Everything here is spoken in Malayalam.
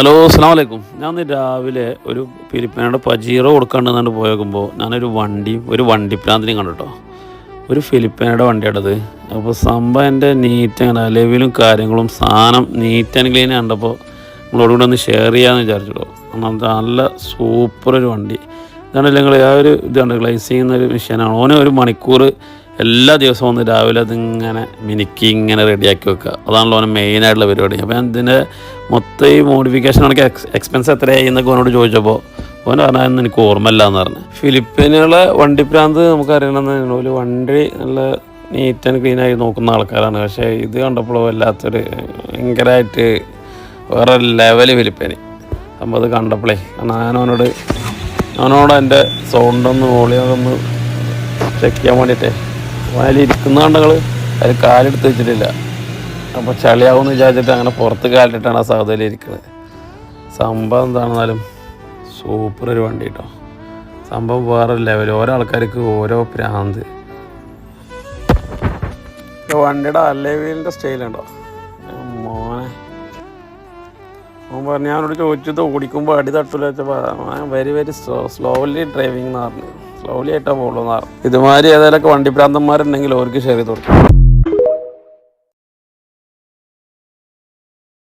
ഹലോ അസ്സലാമു അലൈക്കും. ഞാൻ രാവിലെ ഒരു ഫിലിപ്പിനോട് പജീറോ കൊടുക്കാണ്ടെന്നാണ്ട് പോയി നോക്കുമ്പോൾ ഞാനൊരു ഒരു വണ്ടിപ്രാന്തിനെയും കണ്ടു കേട്ടോ. ഒരു ഫിലിപ്പിനോടെ വണ്ടിയാണത്. അപ്പോൾ സംഭവം എൻ്റെ നീറ്റ് അങ്ങനെ ലെവലും കാര്യങ്ങളും സാധനം നീറ്റ് ആൻഡ് ക്ലീൻ കണ്ടപ്പോൾ നിങ്ങളോടുകൂടെ ഒന്ന് ഷെയർ ചെയ്യാമെന്ന് വിചാരിച്ചിട്ടോ. നല്ല സൂപ്പർ ഒരു വണ്ടി ഇതാണല്ലോ. നിങ്ങൾ ആ ഒരു ഇതുണ്ട് ഗ്ലൈസ് ചെയ്യുന്ന ഒരു മെഷീനാണ്. ഓനെ ഒരു മണിക്കൂർ എല്ലാ ദിവസവും ഒന്ന് രാവിലെ അതിങ്ങനെ മിനുക്കി ഇങ്ങനെ റെഡിയാക്കി വെക്കുക. അതാണല്ലോ ഓനെ മെയിനായിട്ടുള്ള പരിപാടി. അപ്പോൾ ഞാൻ ഇതിൻ്റെ മൊത്തം ഈ മോഡിഫിക്കേഷൻ കണക്ക് എക്സ്പെൻസ് എത്രയായി എന്നൊക്കെ ഓനോട് ചോദിച്ചപ്പോൾ ഓൻ പറഞ്ഞാൽ എനിക്ക് ഓർമ്മയില്ല എന്ന് പറഞ്ഞു. ഫിലിപ്പീനുകളെ വണ്ടിപ്രാന്ത് നമുക്കറിയണമെന്ന് ഒരു വണ്ടി നല്ല നീറ്റ് ആൻഡ് ക്ലീനായി നോക്കുന്ന ആൾക്കാരാണ്. പക്ഷേ ഇത് കണ്ടപ്പോൾ വല്ലാത്തൊരു ഭയങ്കരമായിട്ട് വേറെ ലെവല് ഫിലിപ്പീന് അപ്പോൾ അത് കണ്ടപ്പോഴേ ഞാനോട് എൻ്റെ സൗണ്ടൊന്ന് വോളിയൊന്ന് ചെക്ക് ചെയ്യാൻ വേണ്ടിയിട്ടേ അതിലിരിക്കുന്ന കണ്ടങ്ങൾ അതിൽ കാലെടുത്ത് വെച്ചിട്ടില്ല. അപ്പോൾ ചളിയാവുമെന്ന് വിചാരിച്ചിട്ട് അങ്ങനെ പുറത്ത് കാലിട്ടിട്ടാണ് ആ സാധനയിൽ ഇരിക്കുന്നത്. സംഭവം എന്താണെന്നാലും സൂപ്പർ ഒരു വണ്ടി കേട്ടോ. സംഭവം വേറെ ലെവൽ. ഓരോ ആൾക്കാർക്ക് ഓരോ പ്രാന്ത്. വണ്ടിയുടെ അല്ലേവീലിൻ്റെ സ്റ്റൈലുണ്ടോ മോനെ. പറഞ്ഞു ഞാനോട് ചോദിച്ചത് ഓടിക്കുമ്പോൾ അടി തട്ടില്ല വെച്ചപ്പോൾ വെരി സ്ലോലി ഡ്രൈവിംഗ് എന്ന് പറഞ്ഞു. സ്ലോലി ആയിട്ടാണ് പോകുള്ളൂ എന്ന് പറഞ്ഞു. ഇതുമാതിരി ഏതായാലും വണ്ടി പ്രാന്തന്മാരുണ്ടെങ്കിൽ അവർക്ക് ഷെയർ ചെയ്ത് കൊടുക്കും.